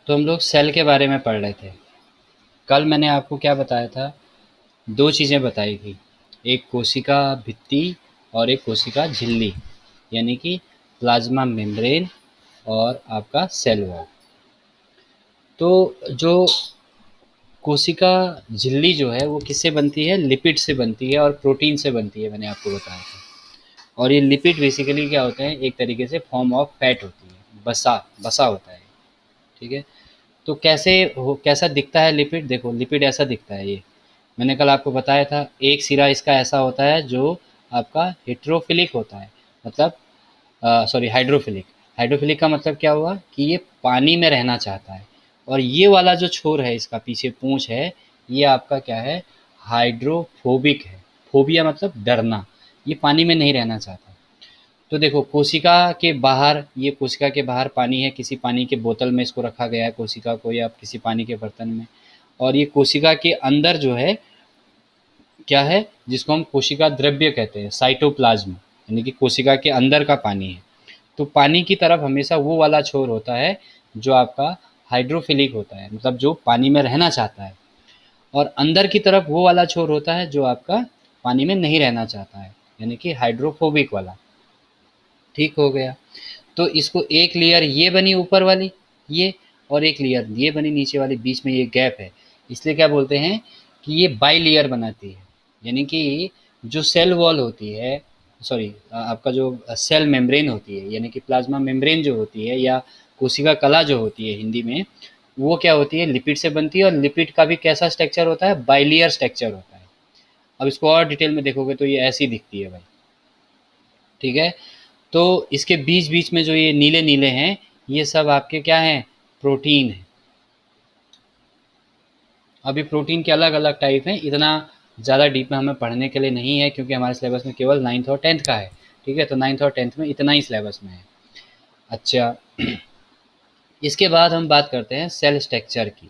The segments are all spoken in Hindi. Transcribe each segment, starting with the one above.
तो हम लोग सेल के बारे में पढ़ रहे थे। कल मैंने आपको क्या बताया था? दो चीज़ें बताई थी, एक कोशिका भित्ति और एक कोशिका झिल्ली, यानी कि प्लाज्मा मेम्ब्रेन और आपका सेल वॉल। तो जो कोशिका झिल्ली जो है वो किससे बनती है? लिपिड से बनती है और प्रोटीन से बनती है, मैंने आपको बताया था। और ये लिपिड बेसिकली क्या होते हैं? एक तरीके से फॉर्म ऑफ फैट होती है, बसा बसा होता है। ठीक है। तो कैसा दिखता है लिपिड? देखो, लिपिड ऐसा दिखता है। ये मैंने कल आपको बताया था, एक सिरा इसका ऐसा होता है जो आपका हेट्रोफिलिक होता है, मतलब सॉरी, हाइड्रोफिलिक। हाइड्रोफिलिक का मतलब क्या हुआ कि ये पानी में रहना चाहता है। और ये वाला जो छोर है, इसका पीछे पूंछ है, ये आपका क्या है? हाइड्रोफोबिक है। फोबिया मतलब डरना, ये पानी में नहीं रहना चाहता। तो देखो, कोशिका के बाहर पानी है, किसी पानी के बोतल में इसको रखा गया है कोशिका को, या किसी पानी के बर्तन में। और ये कोशिका के अंदर जो है क्या है, जिसको हम कोशिका द्रव्य कहते हैं, साइटोप्लाज्म, यानी कि कोशिका के अंदर का पानी है। तो पानी की तरफ हमेशा वो वाला छोर होता है जो आपका हाइड्रोफिलिक होता है, मतलब जो पानी में रहना चाहता है। और अंदर की तरफ वो वाला छोर होता है जो आपका पानी में नहीं रहना चाहता है, यानी कि हाइड्रोफोबिक वाला। ठीक हो गया। तो इसको एक लेयर ये बनी ऊपर वाली, ये, और एक लेयर ये बनी नीचे वाली, बीच में ये गैप है, इसलिए क्या बोलते हैं कि ये बाई लेयर बनाती है। यानी कि जो सेल वॉल होती है, सॉरी, आपका जो सेल मेम्ब्रेन होती है, यानी कि प्लाज्मा मेम्ब्रेन जो होती है, या कोशिका कला जो होती है हिंदी में, वो क्या होती है? लिपिड से बनती है। और लिपिड का भी कैसा स्ट्रक्चर होता है? बाइलियर स्ट्रक्चर होता है। अब इसको और डिटेल में देखोगे तो ये ऐसी दिखती है भाई। ठीक है। तो इसके बीच बीच में जो ये नीले नीले हैं, ये सब आपके क्या हैं? प्रोटीन है। अभी प्रोटीन के अलग अलग टाइप हैं, इतना ज़्यादा डीप में हमें पढ़ने के लिए नहीं है, क्योंकि हमारे सिलेबस में केवल 9th और 10th का है। ठीक है, तो 9th और 10th में इतना ही सिलेबस में है। अच्छा, इसके बाद हम बात करते हैं सेल स्ट्रक्चर की,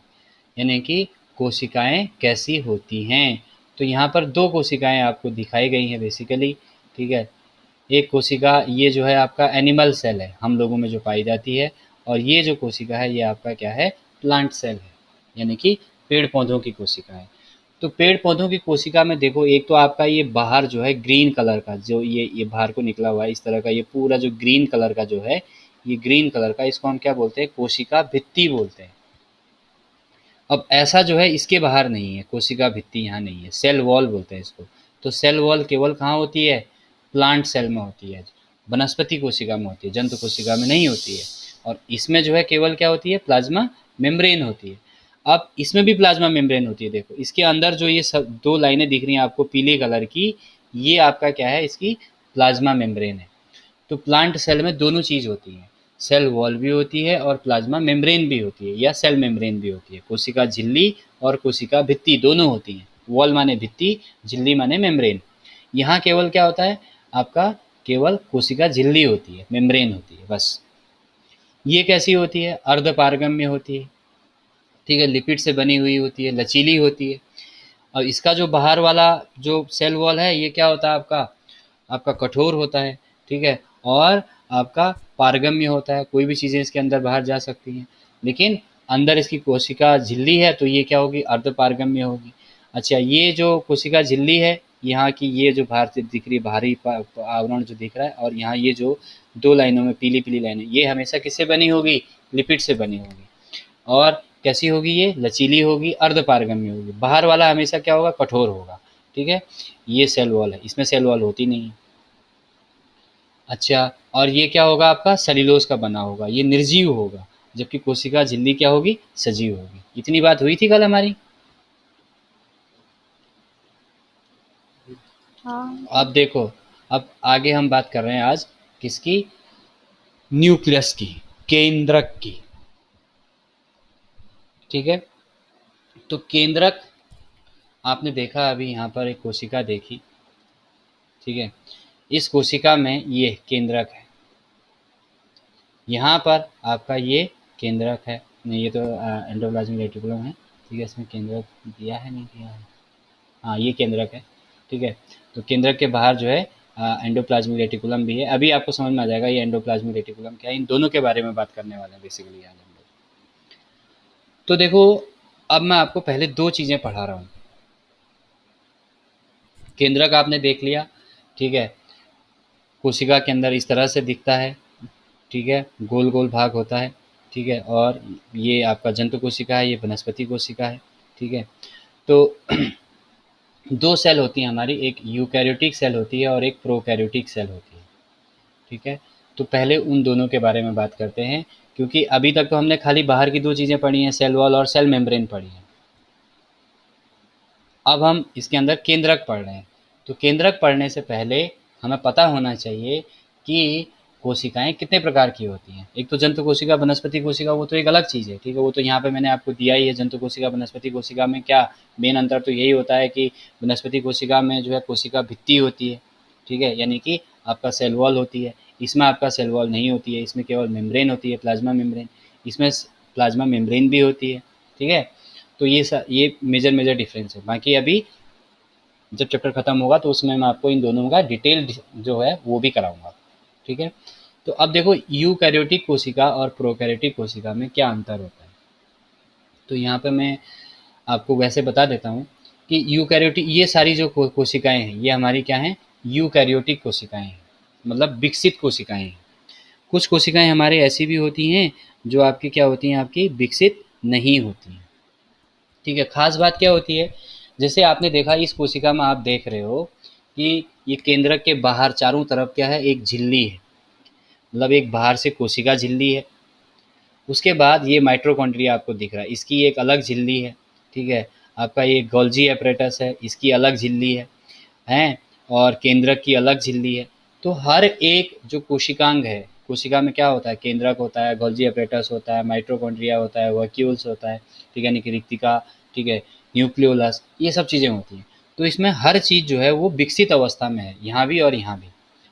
यानी कि कोशिकाएं कैसी होती हैं। तो यहाँ पर दो कोशिकाएं आपको दिखाई गई हैं बेसिकली। ठीक है। एक कोशिका ये जो है आपका एनिमल सेल है, हम लोगों में जो पाई जाती है। और ये जो कोशिका है ये आपका क्या है? प्लांट सेल है, यानी कि पेड़ पौधों की कोशिका है। तो पेड़ पौधों की कोशिका में देखो, एक तो आपका ये बाहर जो है ग्रीन कलर का, जो ये बाहर को निकला हुआ है इस तरह का, ये पूरा जो ग्रीन कलर का जो है, ये ग्रीन कलर का, इसको हम क्या बोलते हैं? कोशिका भित्ति बोलते हैं। अब ऐसा जो है इसके बाहर नहीं है, कोशिका भित्ति यहाँ नहीं है, सेल वॉल बोलते हैं इसको। तो सेल वॉल केवल कहाँ होती है? प्लांट सेल में होती है, वनस्पति कोशिका में होती है, जंतु कोशिका में नहीं होती है। और इसमें जो है केवल क्या होती है? प्लाज्मा मेम्ब्रेन होती है। अब इसमें भी प्लाज्मा मेम्ब्रेन होती है। देखो, इसके अंदर जो ये सब दो लाइनें दिख रही हैं आपको पीले कलर की, ये आपका क्या है? इसकी प्लाज्मा मेम्ब्रेन है। तो प्लांट सेल में दोनों चीज़ होती है, सेल वॉल भी होती है और प्लाज्मा मेम्ब्रेन भी होती है, या सेल मेम्ब्रेन भी होती है। कोशिका झिल्ली और कोशिका भित्ति दोनों होती हैं। वॉल माने भित्ति, झिल्ली माने मेम्ब्रेन। यहाँ केवल क्या होता है आपका? केवल कोशिका झिल्ली होती है, मेम्ब्रेन होती है बस। ये कैसी होती है? अर्धपारगम्य होती है। ठीक है, लिपिड से बनी हुई होती है, लचीली होती है। और इसका जो बाहर वाला जो सेल वॉल है, ये क्या होता है आपका? आपका कठोर होता है। ठीक है। और आपका पारगम्य होता है, कोई भी चीज़ें इसके अंदर बाहर जा सकती हैं। लेकिन अंदर इसकी कोशिका झिल्ली है, तो ये क्या होगी? अर्ध पारगम्य होगी। अच्छा, ये जो कोशिका झिल्ली है, यहाँ की ये जो बाहर से दिख रही है, बाहरी आवरण जो दिख रहा है, और यहाँ ये जो दो लाइनों में पीली पीली लाइनें, ये हमेशा किससे बनी होगी? लिपिड से बनी होगी। और कैसी होगी? ये लचीली होगी, अर्ध पारगम्य होगी। बाहर वाला हमेशा क्या होगा? कठोर होगा। ठीक है। ये सेल वॉल है, इसमें सेल वॉल होती नहीं है। अच्छा, और ये क्या होगा आपका? सेल्यूलोज का बना होगा, ये निर्जीव होगा। जबकि कोशिका झिल्ली क्या होगी? सजीव होगी। इतनी बात हुई थी कल हमारी। हाँ। अब देखो, अब आगे हम बात कर रहे हैं आज किसकी? न्यूक्लियस की, केंद्रक की। ठीक है। तो केंद्रक, आपने देखा अभी यहाँ पर एक कोशिका देखी। ठीक है। इस कोशिका में ये केंद्रक है, यहाँ पर आपका ये केंद्रक है। नहीं, ये तो एंडोप्लाज्मिक रेटिकुलम है। ठीक है, इसमें केंद्रक दिया है नहीं दिया है? हाँ, ये केंद्रक है। ठीक है। तो केंद्रक के बाहर जो है एंडोप्लाज्मिक रेटिकुलम भी है। अभी आपको समझ में आ जाएगा ये एंडोप्लाज्मिक रेटिकुलम क्या है। इन दोनों के बारे में बात करने वाले हैं बेसिकली आज हम लोग। तो देखो, अब मैं आपको पहले 2 चीज़ें पढ़ा रहा हूँ। केंद्रक आपने देख लिया, ठीक है, कोशिका के अंदर इस तरह से दिखता है, ठीक है, गोल गोल भाग होता है, ठीक है, और ये आपका जंतु कोशिका है, ये वनस्पति कोशिका है, ठीक है। तो 2 सेल होती हैं हमारी, एक यूकैरियोटिक सेल होती है और एक प्रोकैरियोटिक सेल होती है, ठीक है। तो पहले उन दोनों के बारे में बात करते हैं, क्योंकि अभी तक तो हमने खाली बाहर की 2 चीज़ें पढ़ी हैं, सेल वॉल और सेल मेम्ब्रेन पढ़ी हैं। अब हम इसके अंदर केंद्रक पढ़ रहे हैं। तो केंद्रक पढ़ने से पहले हमें पता होना चाहिए कि कोशिकाएं कितने प्रकार की होती हैं। एक तो जंतु कोशिका, वनस्पति कोशिका, वो तो एक अलग चीज़ है, ठीक है, वो तो यहाँ पे मैंने आपको दिया ही है। जंतु कोशिका वनस्पति कोशिका में क्या मेन अंतर तो यही होता है कि वनस्पति कोशिका में जो है कोशिका भित्ति होती है, ठीक है, यानी कि आपका सेल वॉल होती है। इसमें आपका सेल वॉल नहीं होती है, इसमें केवल मेम्ब्रेन होती है, प्लाज्मा मेम्ब्रेन। इसमें प्लाज्मा मेम्ब्रेन भी होती है, ठीक है। तो ये मेजर मेजर डिफरेंस है। बाकी अभी जब चैप्टर खत्म होगा तो उसमें मैं आपको इन दोनों का डिटेल जो है वो भी कराऊंगा, ठीक है। तो अब देखो, यूकैरियोटिक कोशिका और प्रोकैरियोटिक कोशिका में क्या अंतर होता है। तो यहाँ पे मैं आपको वैसे बता देता हूँ कि यूकैरियोटिक, ये सारी जो कोशिकाएं हैं ये हमारी क्या हैं, यूकैरियोटिक कोशिकाएं हैं, मतलब विकसित कोशिकाएं हैं। कुछ कोशिकाएं हमारे ऐसी भी होती हैं जो आपकी क्या होती हैं, आपकी विकसित नहीं होती हैं, ठीक है। खास बात क्या होती है, जैसे आपने देखा इस कोशिका में, आप देख रहे हो कि ये केंद्रक के बाहर चारों तरफ क्या है, एक झिल्ली है, मतलब एक बाहर से कोशिका झिल्ली है। उसके बाद ये माइटोकॉन्ड्रिया आपको दिख रहा है, इसकी एक अलग झिल्ली है, ठीक है। आपका ये गोल्जी एपरेटस है, इसकी अलग झिल्ली है, और केंद्रक की अलग झिल्ली है। तो हर एक जो कोशिकांग है, कोशिका में क्या होता है, केंद्रक होता है, गोल्जी एपरेटस होता है, माइटोकॉन्ड्रिया होता है, वैक्यूल्स होता है, ठीक है, यानी कि रिक्तिका, ठीक है, न्यूक्लियोलस, ये सब चीज़ें होती हैं। तो इसमें हर चीज़ जो है वो विकसित अवस्था में है, यहाँ भी और यहाँ भी।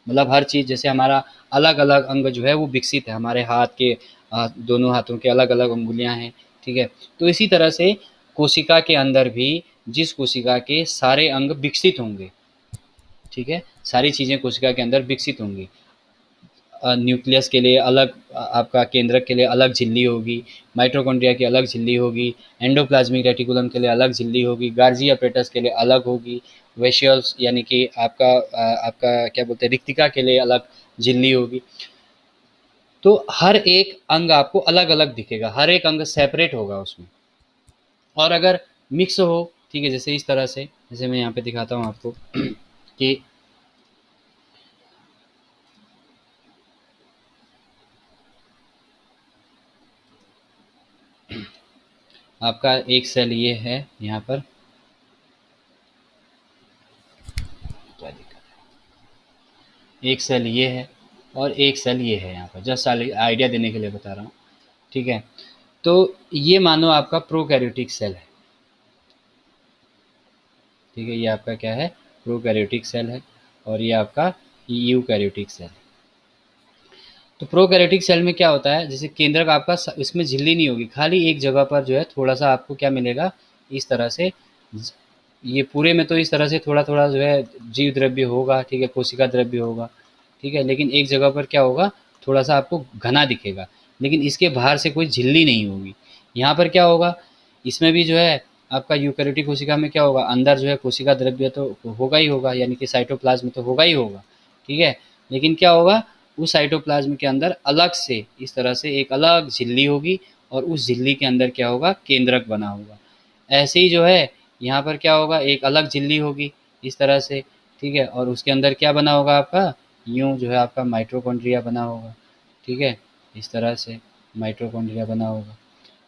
मतलब हर चीज़, जैसे हमारा अलग अलग अंग जो है वो विकसित है, हमारे हाथ के दोनों हाथों के अलग अलग अंगुलियाँ हैं, ठीक है। तो इसी तरह से कोशिका के अंदर भी जिस कोशिका के सारे अंग विकसित होंगे, ठीक है, सारी चीज़ें कोशिका के अंदर विकसित होंगी। न्यूक्लियस के लिए अलग, आपका केंद्रक के लिए अलग झिल्ली होगी, माइटोकॉन्ड्रिया की अलग झिल्ली होगी, एंडोप्लाज्मिक रेटिकुलम के लिए अलग झिल्ली होगी, गार्जी एपरेटस के लिए अलग होगी, वेशियल्स यानी कि आपका क्या बोलते हैं, रिक्तिका के लिए अलग झिल्ली होगी। तो हर एक अंग आपको अलग अलग दिखेगा, हर एक अंग सेपरेट होगा उसमें। और अगर मिक्स हो, ठीक है, जैसे इस तरह से, जैसे मैं यहाँ पे दिखाता हूँ आपको कि आपका एक सेल ये है यहाँ पर, क्या दिक्कत है, एक सेल ये है और एक सेल ये है यहाँ पर, जस्ट आइडिया देने के लिए बता रहा हूँ, ठीक है। तो ये मानो आपका प्रोकैरियोटिक सेल है, ठीक है, ये आपका क्या है, प्रोकैरियोटिक सेल है, और ये आपका यूकैरियोटिक सेल है। तो प्रोकैरियोटिक सेल में क्या होता है, जैसे केंद्रक आपका इसमें झिल्ली नहीं होगी, खाली एक जगह पर जो है थोड़ा सा आपको क्या मिलेगा, इस तरह से। ये पूरे में तो इस तरह से थोड़ा थोड़ा जो है जीव द्रव्य होगा, ठीक है, कोशिका द्रव्य होगा, ठीक है, लेकिन एक जगह पर क्या होगा, थोड़ा सा आपको घना दिखेगा, लेकिन इसके बाहर से कोई झिल्ली नहीं होगी। यहाँ पर क्या होगा, इसमें भी जो है आपका यूकैरियोटिक कोशिका में क्या होगा, अंदर जो है कोशिका द्रव्य तो होगा ही होगा, यानी कि साइटोप्लाज्म तो होगा ही होगा, ठीक है। लेकिन क्या होगा, उस साइटोप्लाज्म के अंदर अलग से इस तरह से एक अलग झिल्ली होगी, और उस झिल्ली के अंदर क्या होगा, केंद्रक बना होगा। ऐसे ही जो है यहाँ पर क्या होगा, एक अलग झिल्ली होगी इस तरह से, ठीक है, और उसके अंदर क्या बना होगा आपका, यूँ जो है आपका माइटोकॉन्ड्रिया बना होगा, ठीक है, इस तरह से माइटोकॉन्ड्रिया बना होगा,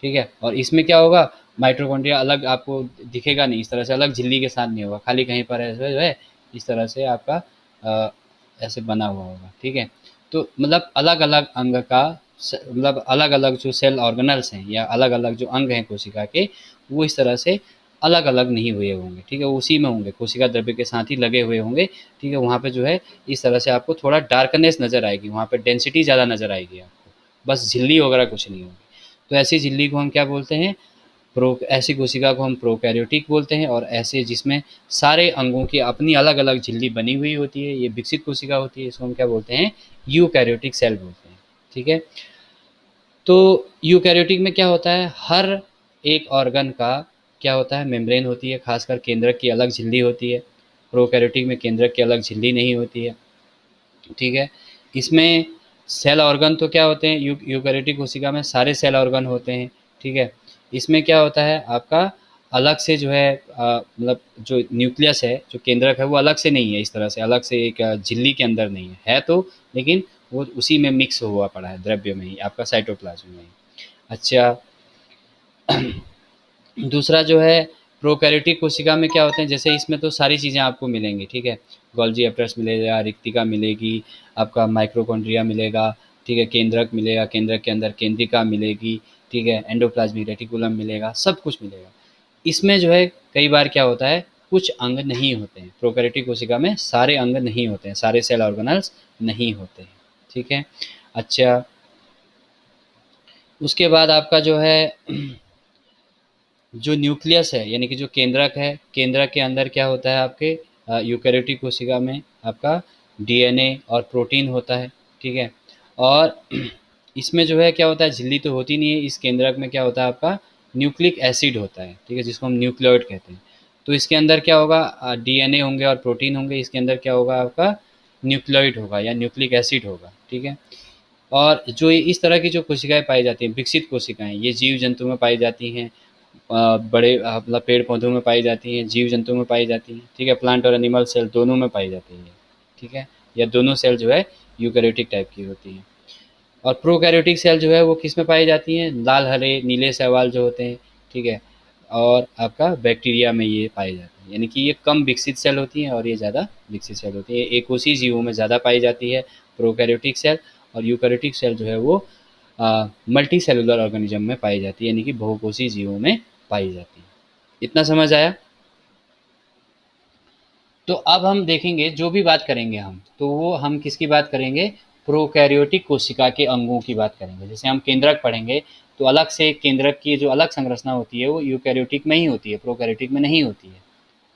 ठीक है। और इसमें क्या होगा, माइटोकॉन्ड्रिया अलग आपको दिखेगा नहीं, इस तरह से अलग झिल्ली के साथ नहीं होगा, खाली कहीं पर ऐसे जो है इस तरह से आपका ऐसे बना हुआ होगा, ठीक है। तो मतलब अलग अलग अंग का मतलब अलग अलग जो सेल ऑर्गेनल्स हैं या अलग अलग जो अंग हैं कोशिका के, वो इस तरह से अलग अलग नहीं हुए होंगे, ठीक है, वो उसी में होंगे, कोशिका द्रव्य के साथ ही लगे हुए होंगे, ठीक है। वहाँ पे जो है इस तरह से आपको थोड़ा डार्कनेस नज़र आएगी, वहाँ पे डेंसिटी ज़्यादा नज़र आएगी आपको, बस झिल्ली वगैरह कुछ नहीं होगी। तो ऐसी झिल्ली को हम क्या बोलते हैं, ऐसी कोशिका को हम प्रोकैरियोटिक बोलते हैं। और ऐसे जिसमें सारे अंगों की अपनी अलग अलग झिल्ली बनी हुई होती है, ये विकसित कोशिका होती है, इसको हम क्या बोलते हैं, यूकैरियोटिक सेल बोलते हैं, ठीक है। तो यूकैरियोटिक में क्या होता है, हर एक ऑर्गन का क्या होता है, मेम्ब्रेन होती है, खासकर केंद्रक की अलग झिल्ली होती है। प्रोकैरियोटिक में केंद्रक की अलग झिल्ली नहीं होती है, ठीक है। इसमें सेल ऑर्गन तो क्या होते हैं, यूकैरियोटिक कोशिका में सारे सेल ऑर्गन होते हैं, ठीक है। इसमें क्या होता है आपका, अलग से जो है मतलब जो न्यूक्लियस है, जो केंद्रक है, वो अलग से नहीं है, इस तरह से अलग से एक झिल्ली के अंदर नहीं है तो, लेकिन वो उसी में मिक्स हुआ पड़ा है, द्रव्य में ही, आपका साइटोप्लाज्म में ही। अच्छा, दूसरा जो है, प्रोकैरियोटिक कोशिका में क्या होते हैं, जैसे इसमें तो सारी चीज़ें आपको मिलेंगी, ठीक है। गोल्जी एप्रेस मिलेगा, रिक्तिका मिलेगी, आपका माइक्रोकॉन्ड्रिया मिलेगा, ठीक है, केंद्रक मिलेगा, केंद्रक के अंदर केंद्रिका मिलेगी, ठीक है, एंडोप्लाज्मिक रेटिकुलम मिलेगा, सब कुछ मिलेगा। इसमें जो है कई बार क्या होता है, कुछ अंग नहीं होते हैं, प्रोकैरियोटिक कोशिका में सारे अंग नहीं होते हैं, सारे सेल ऑर्गेनल्स नहीं होते हैं, ठीक है। अच्छा, उसके बाद आपका जो है जो न्यूक्लियस है, यानी कि जो केंद्रक है, केंद्रक के अंदर क्या होता है आपके यूकैरियोटिक कोशिका में आपका डीएनए और प्रोटीन होता है, ठीक है। और इसमें जो है क्या होता है, झिल्ली तो होती नहीं है, इस केंद्रक में क्या होता है आपका न्यूक्लिक एसिड होता है, ठीक है, जिसको हम न्यूक्लियोइड कहते हैं। तो इसके अंदर क्या होगा, डीएनए होंगे और प्रोटीन होंगे, इसके अंदर क्या होगा आपका न्यूक्लियोइड होगा या न्यूक्लिक एसिड होगा, ठीक है। और जो इस तरह की जो कोशिकाएं पाई जाती हैं, विकसित कोशिकाएं, ये जीव जंतु में पाई जाती हैं, बड़े मतलब पेड़ पौधों में पाई जाती हैं, जीव जंतु में पाई जाती हैं, ठीक है, प्लांट और एनिमल सेल दोनों में पाई जाती है, ठीक है। या दोनों सेल जो है यूकैरियोटिक टाइप की होती हैं। और प्रोकैरियोटिक सेल जो है वो किस में पाई जाती हैं, लाल हरे नीले शैवाल जो होते हैं, ठीक है। और आपका बैक्टीरिया में ये पाए जाते हैं, यानी कि ये कम विकसित सेल होती हैं और ये ज़्यादा विकसित सेल होती है। एकोसी जीवों में ज़्यादा पाई जाती है प्रोकैरियोटिक सेल, और यूकैरियोटिक सेल जो है वो मल्टी सेलुलर ऑर्गेनिज्म में पाई जाती है, यानी कि बहुकोषीय जीवों में पाई जाती है। इतना समझ आया? तो अब हम देखेंगे, जो भी बात करेंगे हम, तो वो हम किसकी बात करेंगे, प्रोकैरियोटिक कोशिका के अंगों की बात करेंगे। जैसे हम केंद्रक पढ़ेंगे तो अलग से केंद्रक की जो अलग संरचना होती है वो यूकैरियोटिक में ही होती है, प्रोकैरियोटिक में नहीं होती है,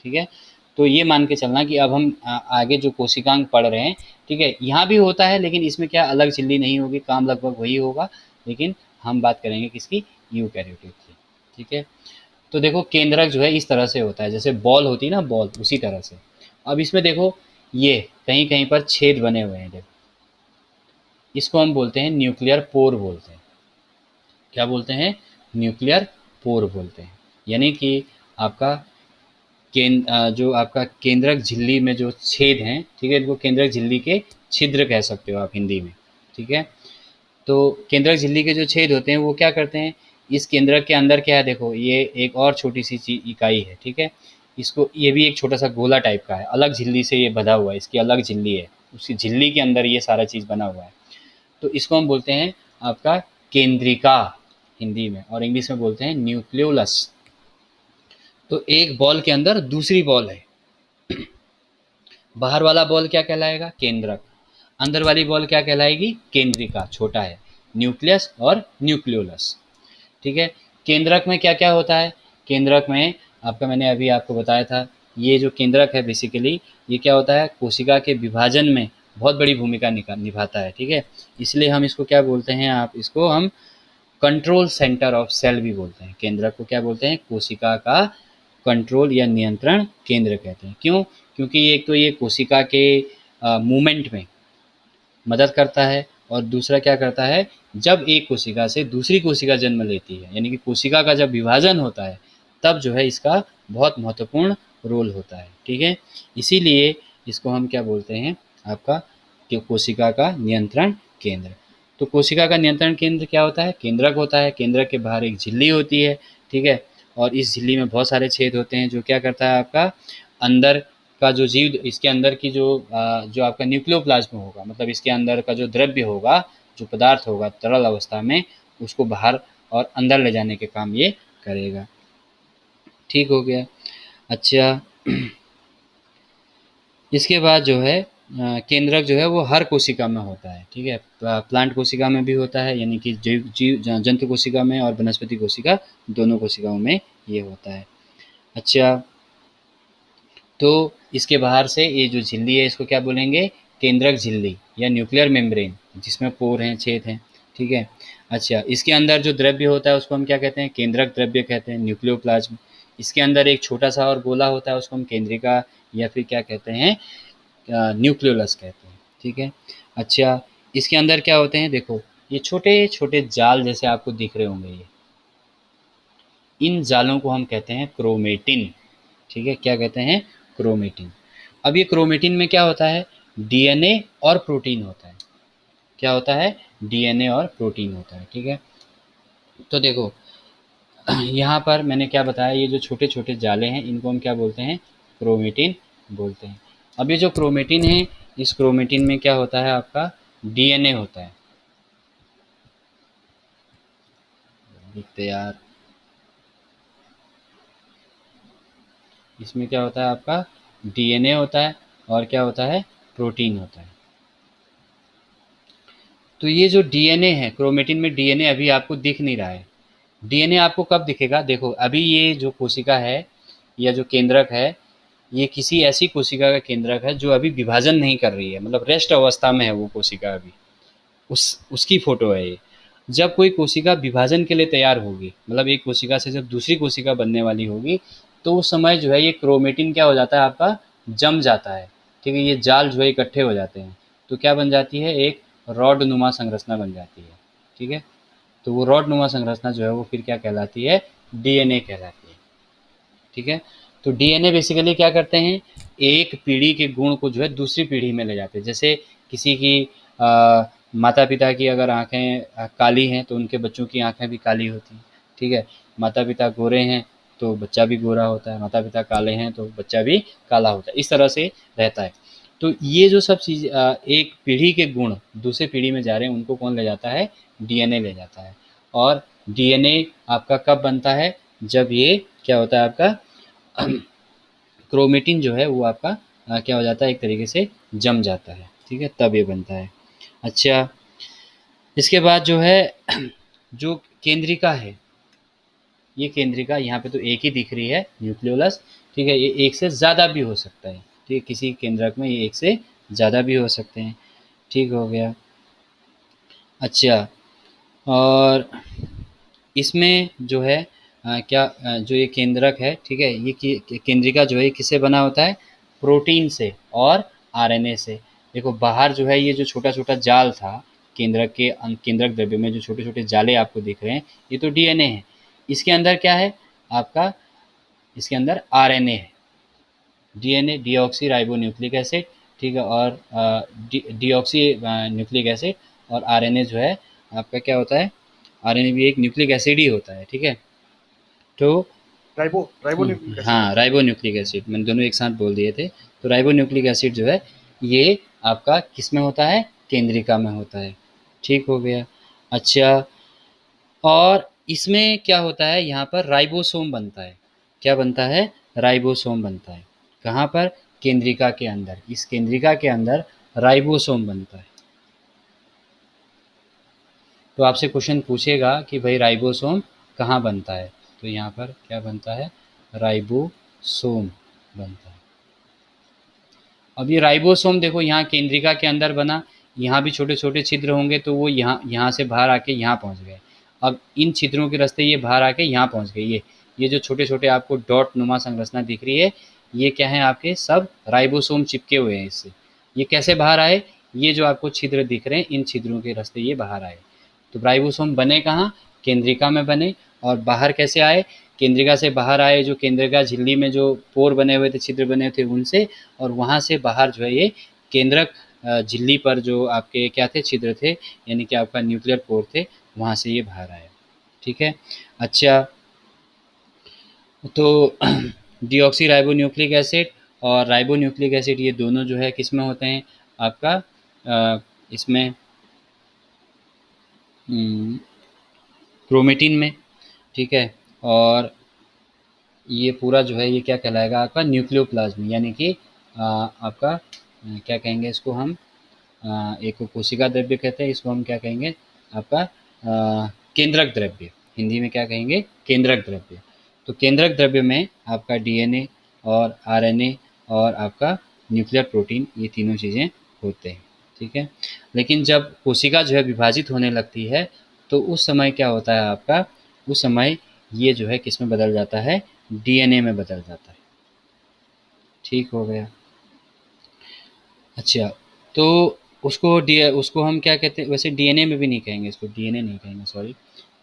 ठीक है। तो ये मान के चलना कि अब हम आगे जो कोशिकांग पढ़ रहे हैं, ठीक है, यहाँ भी होता है, लेकिन इसमें क्या अलग झिल्ली नहीं होगी, काम लगभग वही होगा, लेकिन हम बात करेंगे किसकी, यूकैरियोटिक की, ठीक है। तो देखो केंद्रक जो है इस तरह से होता है, जैसे बॉल होती है ना, बॉल, उसी तरह से। अब इसमें देखो, ये कहीं कहीं पर छेद बने हुए हैं, देखो, इसको हम बोलते हैं न्यूक्लियर पोर बोलते हैं। क्या बोलते हैं, न्यूक्लियर पोर बोलते हैं। यानी कि आपका जो आपका केंद्रक झिल्ली में जो छेद हैं, ठीक है, इनको केंद्रक झिल्ली के छिद्र कह सकते हो आप हिंदी में, ठीक है। तो केंद्रक झिल्ली के जो छेद होते हैं वो क्या करते हैं, इस केंद्रक के अंदर क्या है, देखो ये एक और छोटी सी इकाई है, ठीक है। इसको, ये भी एक छोटा सा गोला टाइप का है, अलग झिल्ली से ये बंधा हुआ है, इसकी अलग झिल्ली है, उसी झिल्ली के अंदर ये सारा चीज़ बना हुआ है। तो इसको हम बोलते हैं आपका केंद्रिका हिंदी में, और इंग्लिश में बोलते हैं न्यूक्लियोलस। तो एक बॉल के अंदर दूसरी बॉल है, बाहर वाला बॉल क्या कहलाएगा, केंद्रक, अंदर वाली बॉल क्या कहलाएगी, केंद्रिका, छोटा है, न्यूक्लियस और न्यूक्लियोलस, ठीक है। केंद्रक में क्या क्या होता है, केंद्रक में आपका, मैंने अभी आपको बताया था, ये जो केंद्रक है बेसिकली, ये क्या होता है, कोशिका के विभाजन में बहुत बड़ी भूमिका निभाता है, ठीक है। इसलिए हम इसको क्या बोलते हैं, आप इसको हम कंट्रोल सेंटर ऑफ सेल भी बोलते हैं। केंद्रक को क्या बोलते हैं, कोशिका का कंट्रोल या नियंत्रण केंद्र कहते हैं। क्यों, क्योंकि एक तो ये कोशिका के मूवमेंट में मदद करता है, और दूसरा क्या करता है, जब एक कोशिका से दूसरी कोशिका जन्म लेती है, यानी कि कोशिका का जब विभाजन होता है, तब जो है इसका बहुत महत्वपूर्ण रोल होता है, ठीक है। इसीलिए इसको हम क्या बोलते हैं, आपका कोशिका का नियंत्रण केंद्र। तो कोशिका का नियंत्रण केंद्र क्या होता है, केंद्रक होता है, केंद्रक के बाहर एक झिल्ली होती है, ठीक है। और इस झिल्ली में बहुत सारे छेद होते हैं, जो क्या करता है आपका, अंदर का जो जीव, इसके अंदर की जो आपका न्यूक्लियोप्लाज्म होगा, मतलब इसके अंदर का जो द्रव्य होगा, जो पदार्थ होगा तरल अवस्था में, उसको बाहर और अंदर ले जाने के काम ये करेगा, ठीक हो गया। अच्छा, इसके बाद जो है केंद्रक जो है वो हर कोशिका में होता है, ठीक है। प्लांट कोशिका में भी होता है, यानी कि जंतु कोशिका में और वनस्पति कोशिका, दोनों कोशिकाओं में ये होता है। अच्छा, तो इसके बाहर से ये जो झिल्ली है इसको क्या बोलेंगे, केंद्रक झिल्ली या न्यूक्लियर मेम्ब्रेन, जिसमें पोर हैं, छेद हैं, ठीक है। अच्छा, इसके अंदर जो द्रव्य होता है उसको हम क्या कहते हैं? केंद्रक द्रव्य कहते हैं, न्यूक्लियोप्लाज्म। इसके अंदर एक छोटा-सा और गोला होता है, उसको हम केंद्रिका या फिर क्या कहते हैं, न्यूक्लियोलस कहते हैं, ठीक है। अच्छा, इसके अंदर क्या होते हैं, देखो ये छोटे-छोटे जाल जैसे आपको दिख रहे होंगे ये, इन जालों को हम कहते हैं क्रोमेटिन, ठीक है। क्या कहते हैं? क्रोमेटिन। अब ये क्रोमेटिन में क्या होता है? डीएनए और प्रोटीन होता है। क्या होता है? डीएनए और प्रोटीन होता है, ठीक है। तो देखो यहाँ पर मैंने क्या बताया, ये जो छोटे-छोटे जाले हैं इनको हम क्या बोलते हैं? क्रोमेटिन बोलते हैं। अब ये जो क्रोमेटिन है, इस क्रोमेटिन में क्या होता है आपका? डीएनए होता है। देखते यार, इसमें क्या होता है आपका? डीएनए होता है और क्या होता है? प्रोटीन होता है। तो ये जो डीएनए है, क्रोमेटिन में डीएनए अभी आपको दिख नहीं रहा है। डीएनए आपको कब दिखेगा? देखो अभी ये जो कोशिका है या जो केंद्रक है, ये किसी ऐसी कोशिका का केंद्रक है जो अभी विभाजन नहीं कर रही है, मतलब रेस्ट अवस्था में है वो कोशिका अभी। उसकी फ़ोटो है ये। जब कोई कोशिका विभाजन के लिए तैयार होगी, मतलब एक कोशिका से जब दूसरी कोशिका बनने वाली होगी, तो उस समय जो है ये क्रोमेटिन क्या हो जाता है आपका? जम जाता है, ठीक है। ये जाल जो है इकट्ठे हो जाते हैं, तो क्या बन जाती है? एक रॉड नुमा संरचना बन जाती है, ठीक है। तो वो रॉड नुमा संरचना जो है वो फिर क्या कहलाती है? डीएनए कहलाती है, ठीक है। तो डीएनए बेसिकली क्या करते हैं? एक पीढ़ी के गुण को जो है दूसरी पीढ़ी में ले जाते हैं। जैसे किसी की माता पिता की अगर आँखें काली हैं तो उनके बच्चों की आँखें भी काली होती हैं, ठीक है। माता पिता गोरे हैं तो बच्चा भी गोरा होता है, माता पिता काले हैं तो बच्चा भी काला होता है, इस तरह से रहता है। तो ये जो सब चीज़ एक पीढ़ी के गुण दूसरे पीढ़ी में जा रहे हैं, उनको कौन ले जाता है? डीएनए ले जाता है। और डीएनए आपका कब बनता है? जब ये क्या होता है आपका? क्रोमेटिन जो है वो आपका क्या हो जाता है? एक तरीके से जम जाता है, ठीक है, तब ये बनता है। अच्छा, इसके बाद जो है जो केंद्रिका है, ये केंद्रिका यहाँ पे तो एक ही दिख रही है, न्यूक्लियोलस, ठीक है। ये एक से ज़्यादा भी हो सकता है, ठीक है। किसी केंद्रक में ये एक से ज़्यादा भी हो सकते हैं, ठीक हो गया। अच्छा, और इसमें जो है जो ये केंद्रक है, ठीक है, ये केंद्रिका जो है किससे बना होता है? प्रोटीन से और आरएनए से। देखो बाहर जो है ये जो छोटा-छोटा जाल था, केंद्रक के केंद्रक द्रव्य में जो छोटे-छोटे जाले आपको दिख रहे हैं, ये तो डीएनए है। इसके अंदर क्या है आपका? इसके अंदर आरएनए है। DNA deoxy ribo nucleic acid, ठीक है। और डीऑक्सी न्यूक्लिक एसिड, और आरएनए जो है आपका क्या होता है? आरएनए भी एक न्यूक्लिक एसिड ही होता है, ठीक है। तो राइबो न्यूक्लिक एसिड। हाँ, राइबो न्यूक्लिक एसिड मैंने दोनों एक साथ बोल दिए थे। तो राइबो न्यूक्लिक एसिड जो है ये आपका किस में होता है? केंद्रिका में होता है, ठीक हो गया। अच्छा, और इसमें क्या होता है? यहाँ पर राइबोसोम बनता है। क्या बनता है? राइबोसोम बनता है। कहाँ पर? केंद्रिका के अंदर। इस केंद्रिका के अंदर राइबोसोम बनता है। तो आपसे क्वेश्चन पूछेगा कि भाई राइबोसोम कहाँ बनता है? तो यहाँ पर क्या बनता है? राइबोसोम बनता है। अब ये राइबोसोम देखो यहाँ केंद्रिका के अंदर बना, यहाँ भी छोटे-छोटे छिद्र होंगे तो वो यहाँ से बाहर आके यहाँ पहुँच गए। अब इन छिद्रों के रास्ते ये बाहर आके यहाँ पहुँच गए। ये जो छोटे-छोटे आपको डॉट नुमा संरचना दिख रही है, ये क्या है? आपके सब राइबोसोम चिपके हुए हैं इससे। ये कैसे बाहर आए? ये जो आपको छिद्र दिख रहे हैं, इन छिद्रों के रास्ते ये बाहर आए। तो राइबोसोम बने कहाँ? केंद्रिका में बने। और बाहर कैसे आए? केंद्रिका से बाहर आए, जो केंद्रिका झिल्ली में जो पोर बने हुए थे, छिद्र बने हुए थे उनसे, और वहाँ से बाहर जो है ये केंद्रक झिल्ली पर जो आपके क्या थे? छिद्र थे, यानी कि आपका न्यूक्लियर पोर थे, वहाँ से ये बाहर आया, ठीक है। अच्छा, तो डीऑक्सी राइबो न्यूक्लिक एसिड और राइबो न्यूक्लिक एसिड ये दोनों जो है किस में होते हैं? आपका इसमें क्रोमेटिन में, ठीक है। और ये पूरा जो है ये क्या कहलाएगा आपका? न्यूक्लियोप्लाज्म, यानी कि आपका क्या कहेंगे इसको हम? एक कोशिका द्रव्य कहते हैं, इसको हम क्या कहेंगे? आपका केंद्रक द्रव्य, हिंदी में क्या कहेंगे? केंद्रक द्रव्य। तो केंद्रक द्रव्य में आपका डीएनए और आरएनए और आपका न्यूक्लियर प्रोटीन, ये तीनों चीज़ें होते हैं, ठीक है। लेकिन जब कोशिका जो है विभाजित होने लगती है, तो उस समय क्या होता है आपका, उस समय ये जो है किस में बदल जाता है, डीएनए में बदल जाता है। ठीक हो गया। अच्छा, तो उसको हम क्या कहते हैं, वैसे डीएनए में भी नहीं कहेंगे, इसको डीएनए नहीं कहेंगे, सॉरी।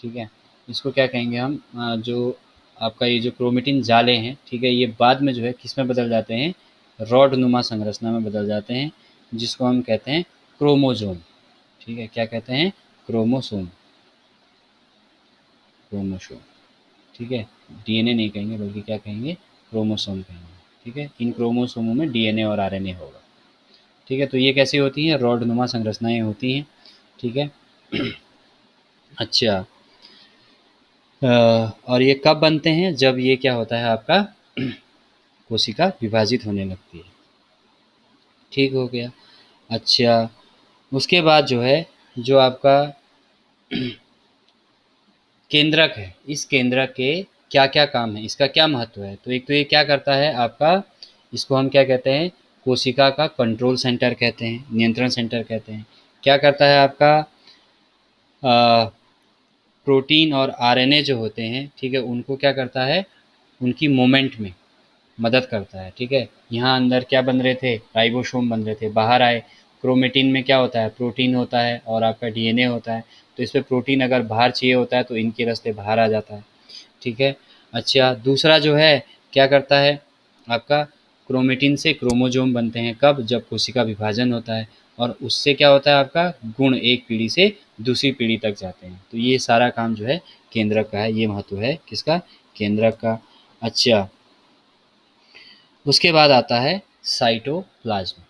ठीक है, इसको क्या कहेंगे हम, जो आपका ये जो क्रोमेटिन जाले हैं, ठीक है, ये बाद में जो है किस में बदल जाते हैं, रॉड नुमा संरचना में बदल जाते हैं, जिसको हम कहते हैं क्रोमोजोम। ठीक है, क्या कहते हैं, क्रोमोसोम, क्रोमोसोम। ठीक है, डीएनए नहीं कहेंगे बल्कि क्या कहेंगे, क्रोमोसोम कहेंगे। ठीक है, इन क्रोमोसोमों में डीएनए और आरएनए होगा। ठीक है, तो ये कैसी होती हैं, रॉड नुमा संरचनाएं होती हैं। ठीक है। अच्छा, और ये कब बनते हैं, जब ये क्या होता है आपका कोशिका विभाजित होने लगती है। ठीक हो गया। अच्छा, उसके बाद जो है, जो आपका केंद्रक है, इस केंद्रक के क्या क्या काम है, इसका क्या महत्व है, तो एक तो ये क्या करता है आपका, इसको हम क्या कहते हैं, कोशिका का कंट्रोल सेंटर कहते हैं, नियंत्रण सेंटर कहते हैं। क्या करता है आपका, प्रोटीन और आरएनए जो होते हैं, ठीक है, उनको क्या करता है, उनकी मूवमेंट में मदद करता है। ठीक है, यहाँ अंदर क्या बन रहे थे, राइबोसोम बन रहे थे, बाहर आए। क्रोमेटिन में क्या होता है, प्रोटीन होता है और आपका डीएनए होता है। तो इसमें प्रोटीन अगर बाहर चाहिए होता है तो इनके रास्ते बाहर आ जाता है। ठीक है। अच्छा, दूसरा जो है क्या करता है आपका, क्रोमेटिन से क्रोमोजोम बनते हैं, कब, जब कोशिका विभाजन होता है, और उससे क्या होता है आपका, गुण एक पीढ़ी से दूसरी पीढ़ी तक जाते हैं। तो ये सारा काम जो है केंद्रक का है, ये महत्व है किसका, केंद्रक का। अच्छा, उसके बाद आता है साइटोप्लाज्म।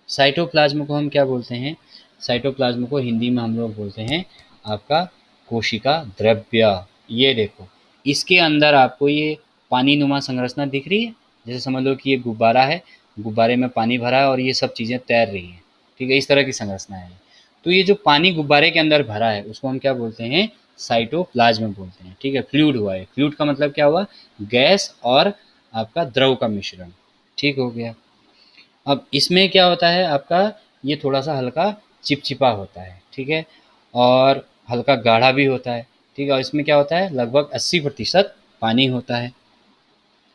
साइटोप्लाज्म को हम क्या बोलते हैं, साइटोप्लाज्म को हिंदी में हम लोग बोलते हैं आपका कोशिका द्रव्य। ये देखो, इसके अंदर आपको ये पानी नुमा संरचना दिख रही है, जैसे समझ लो कि ये गुब्बारा है, गुब्बारे में पानी भरा है और ये सब चीज़ें तैर रही हैं। ठीक है, इस तरह की संरचना है। तो ये जो पानी गुब्बारे के अंदर भरा है उसको हम क्या बोलते हैं, साइटोप्लाज्म बोलते हैं। ठीक है, फ्लूइड हुआ है, फ्लूइड का मतलब क्या हुआ, गैस और आपका द्रव का मिश्रण। ठीक हो गया। अब इसमें क्या होता है आपका, ये थोड़ा-सा हल्का चिपचिपा होता है, ठीक है? और हल्का गाढ़ा भी होता है, ठीक है? और इसमें क्या होता है, लगभग 80% पानी होता है।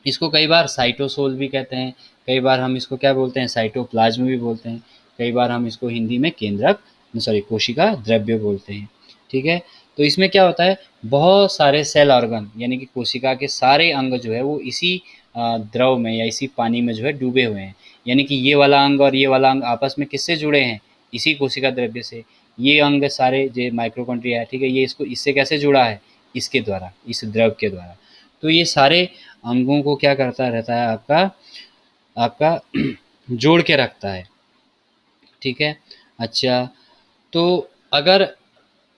इसको कई बार साइटोसोल भी कहते हैं, कई बार हम इसको क्या बोलते हैं, साइटोप्लाज्म भी बोलते हैं, कई बार हम इसको हिंदी में केंद्रक, सॉरी, कोशिका द्रव्य बोलते हैं। ठीक है? तो इसमें क्या होता है, बहुत सारे सेल ऑर्गन यानी कि कोशिका के सारे अंग जो है वो इसी द्रव में या इसी पानी में जो है डूबे हुए हैं। यानी कि ये वाला अंग और ये वाला अंग आपस में किससे जुड़े हैं, इसी कोशिका द्रव्य से। ये अंग सारे जो माइक्रोकॉन्ड्रिया है, ठीक है, ये इसको इससे कैसे जुड़ा है, इसके द्वारा, इस द्रव के द्वारा। तो ये सारे अंगों को क्या करता रहता है आपका, आपका जोड़ के रखता है। ठीक है। अच्छा, तो अगर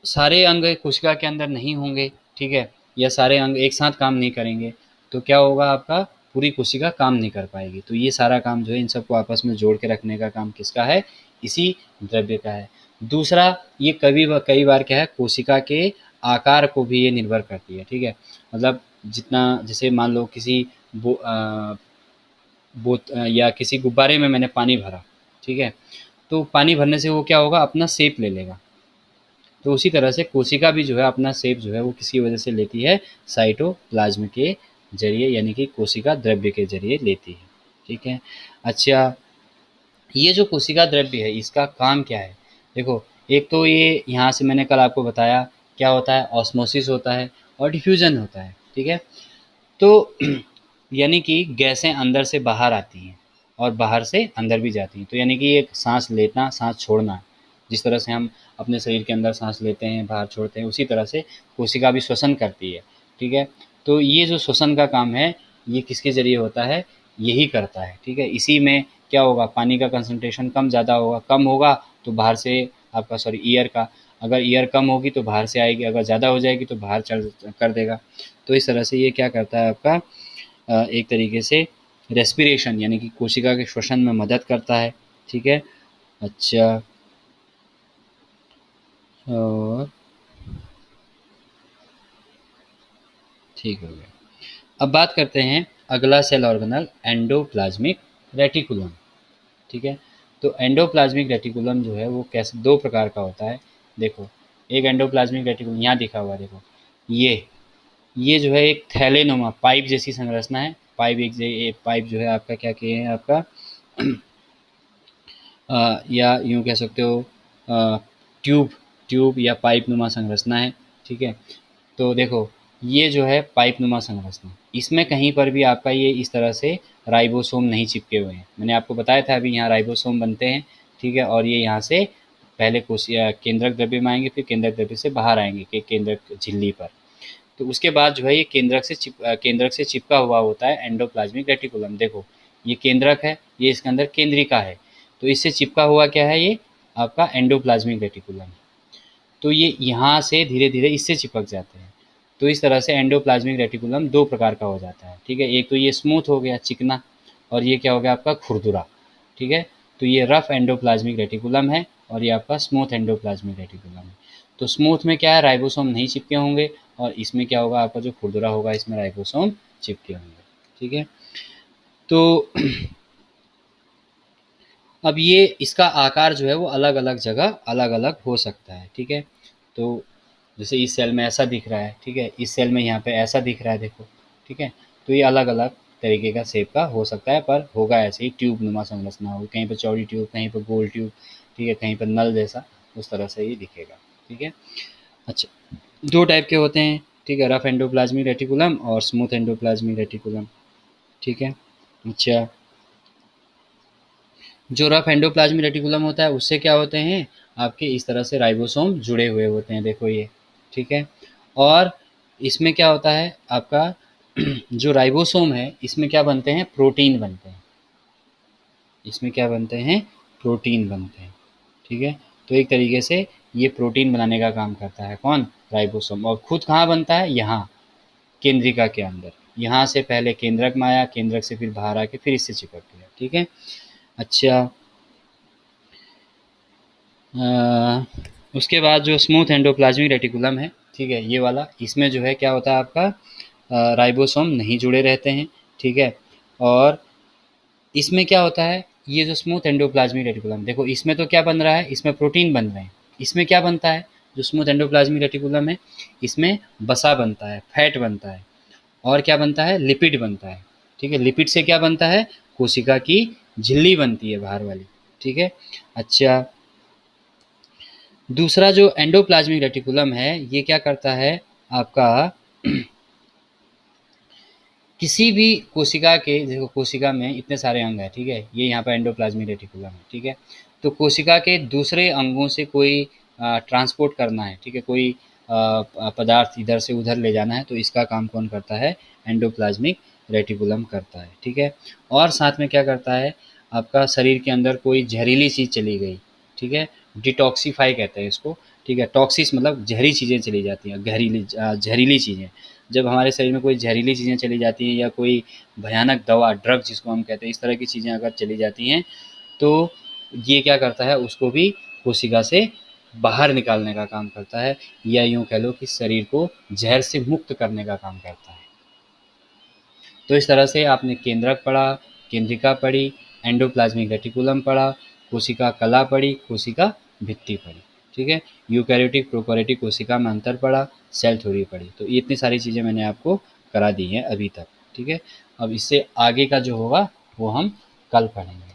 सारे अंग कोशिका के अंदर नहीं होंगे, ठीक है, या सारे अंग एक साथ काम नहीं करेंगे, तो क्या होगा आपका, पूरी कोशिका काम नहीं कर पाएगी। तो ये सारा काम जो है इन सबको आपस में जोड़ के रखने का काम किसका है, इसी द्रव्य का है। दूसरा, ये कई बार क्या है, कोशिका के आकार को भी ये निर्भर करती है। ठीक है, मतलब जितना, जैसे मान लो किसी या किसी गुब्बारे में मैंने पानी भरा, ठीक है, तो पानी भरने से वो क्या होगा, अपना शेप ले लेगा। तो उसी तरह से कोशिका भी जो है अपना शेप जो है वो किसकी वजह से लेती है, साइटोप्लाज्म के जरिए, यानी कि कोशिका द्रव्य के जरिए लेती है। ठीक है। अच्छा, ये जो कोशिका द्रव्य है इसका काम क्या है, देखो, एक तो ये यहाँ से मैंने कल आपको बताया क्या होता है, ऑस्मोसिस होता है और डिफ्यूजन होता है। ठीक है, तो यानी कि गैसें अंदर से बाहर आती हैं और बाहर से अंदर भी जाती हैं। तो यानी कि एक सांस लेना, सांस छोड़ना, जिस तरह से हम अपने शरीर के अंदर सांस लेते हैं, बाहर छोड़ते हैं, उसी तरह से कोशिका भी श्वसन करती है। ठीक है, तो ये जो श्वसन का काम है ये किसके ज़रिए होता है, यही करता है। ठीक है, इसी में क्या होगा, पानी का कंसंट्रेशन कम ज़्यादा होगा, कम होगा तो बाहर से आपका, सॉरी, ईयर का, अगर ईयर कम होगी तो बाहर से आएगी, अगर ज़्यादा हो जाएगी तो बाहर चल कर देगा। तो इस तरह से ये क्या करता है आपका, एक तरीके से रेस्पिरेशन यानी कि कोशिका के श्वसन में मदद करता है। ठीक है। अच्छा, और ठीक हो गया। अब बात करते हैं अगला सेल ऑर्गेनल, एंडोप्लाज्मिक रेटिकुलम। ठीक है, तो एंडोप्लाज्मिक रेटिकुलम जो है वो कैसे, दो प्रकार का होता है। देखो, एक एंडोप्लाज्मिक रेटिकुलम यहाँ दिखा हुआ देखो, ये जो है एक थैलेनुमा पाइप जैसी संरचना है। पाइप एक पाइप जो है आपका क्या किए हैं आपका या यूँ कह सकते हो ट्यूब ट्यूब या पाइप नुमा संरचना है, ठीक है। तो देखो ये जो है पाइप नुमा संरचना, इसमें कहीं पर भी आपका ये इस तरह से राइबोसोम नहीं चिपके हुए हैं। मैंने आपको बताया था अभी यहाँ राइबोसोम बनते हैं, ठीक है, और ये यहाँ से पहले कोशिका केंद्रक द्रव्य में आएंगे, फिर केंद्रक द्रव्य से बाहर आएंगे कि केंद्रक झिल्ली पर। तो उसके बाद जो है ये केंद्रक से चिपका हुआ होता है एंडोप्लाज्मिक रेटिकुलम। देखो ये केंद्रक है, ये इसके अंदर केंद्रिका है, तो इससे चिपका हुआ क्या है, ये आपका एंडोप्लाज्मिक रेटिकुलम। तो ये यहाँ से धीरे धीरे इससे चिपक जाते हैं। तो इस तरह से एंडोप्लाज्मिक रेटिकुलम दो प्रकार का हो जाता है, ठीक है। एक तो ये स्मूथ हो गया चिकना, और ये क्या हो गया आपका खुरदुरा, ठीक है। तो ये रफ एंडोप्लाज्मिक रेटिकुलम है और ये आपका स्मूथ एंडोप्लाज्मिक रेटिकुलम है। तो स्मूथ में क्या है, राइबोसोम नहीं चिपके होंगे, और इसमें क्या होगा आपका जो खुरदुरा होगा इसमें राइबोसोम चिपके होंगे, ठीक है। तो अब ये इसका आकार जो है वो अलग अलग जगह अलग अलग हो सकता है, ठीक है। तो जैसे इस सेल में ऐसा दिख रहा है, ठीक है, इस सेल में यहाँ पे ऐसा दिख रहा है देखो, ठीक है। तो ये अलग अलग तरीके का शेप का हो सकता है, पर होगा ऐसे ही ट्यूब नुमा संरचना होगी, कहीं पर चौड़ी ट्यूब, कहीं पर गोल ट्यूब, ठीक है, कहीं पर नल जैसा, उस तरह से ये दिखेगा, ठीक है। अच्छा, दो टाइप के होते हैं, ठीक है, रफ एंडोप्लाज्मिक रेटिकुलम और स्मूथ एंडोप्लाज्मिक रेटिकुलम, ठीक है। अच्छा, जो रफ एंडोप्लाज्मिक रेटिकुलम होता है उससे क्या होते हैं आपके इस तरह से राइबोसोम जुड़े हुए होते हैं, देखो ये, ठीक है। और इसमें क्या होता है आपका जो राइबोसोम है इसमें क्या बनते हैं, प्रोटीन बनते हैं, इसमें क्या बनते हैं, प्रोटीन बनते हैं, ठीक है। तो एक तरीके से ये प्रोटीन बनाने का काम करता है कौन, राइबोसोम। और खुद कहाँ बनता है, यहाँ केंद्रिका के अंदर, यहाँ से पहले केंद्रक में आया, केंद्रक से फिर बाहर आके फिर इससे चिपक गया, ठीक है। अच्छा, उसके बाद जो स्मूथ एंडोप्लाज्मिक रेटिकुलम है, ठीक है, ये वाला, इसमें जो है क्या होता है आपका राइबोसोम नहीं जुड़े रहते हैं, ठीक है। और इसमें क्या होता है, ये जो स्मूथ एंडोप्लाज्मिक रेटिकुलम, देखो इसमें तो क्या बन रहा है, इसमें प्रोटीन बन रहे हैं, इसमें क्या बनता है, जो स्मूथ एंडोप्लाज्मिक रेटिकुलम है इसमें बसा बनता है, फैट बनता है, और क्या बनता है, लिपिड बनता है, ठीक है। लिपिड से क्या बनता है, कोशिका की झिल्ली बनती है बाहर वाली, ठीक है। अच्छा, दूसरा जो एंडोप्लाज्मिक रेटिकुलम है ये क्या करता है आपका किसी भी कोशिका के, देखो कोशिका में इतने सारे अंग हैं, ठीक है, ये यहाँ पर एंडोप्लाज्मिक रेटिकुलम है, ठीक है। तो कोशिका के दूसरे अंगों से कोई ट्रांसपोर्ट करना है, ठीक है, कोई पदार्थ इधर से उधर ले जाना है, तो इसका काम कौन करता है, एंडोप्लाज्मिक रेटिकुलम करता है, ठीक है। और साथ में क्या करता है आपका, शरीर के अंदर कोई जहरीली चीज़ चली गई, ठीक है, डिटॉक्सीफाई कहते हैं इसको, ठीक है। टॉक्सिस मतलब जहरी चीज़ें चली जाती हैं, जहरीली चीज़ें, जब हमारे शरीर में कोई जहरीली चीज़ें चली जाती हैं या कोई भयानक दवा ड्रग जिसको हम कहते हैं, इस तरह की चीज़ें अगर चली जाती हैं तो ये क्या करता है, उसको भी कोशिका से बाहर निकालने का काम करता है, या यूँ कह लो कि शरीर को जहर से मुक्त करने का काम करता है। तो इस तरह से आपने केंद्रक पढ़ा, केंद्रिका पढ़ी, एंडोप्लाज्मिक रेटिकुलम पढ़ा, कोशिका कला पढ़ी, कोशिका भित्ति पढ़ी, ठीक है। यूकैरियोटिक प्रोकैरियोटिक कोशिका में अंतर पढ़ा, सेल थ्योरी पढ़ी। तो ये इतनी सारी चीज़ें मैंने आपको करा दी हैं अभी तक, ठीक है। अब इससे आगे का जो होगा वो हम कल पढ़ेंगे।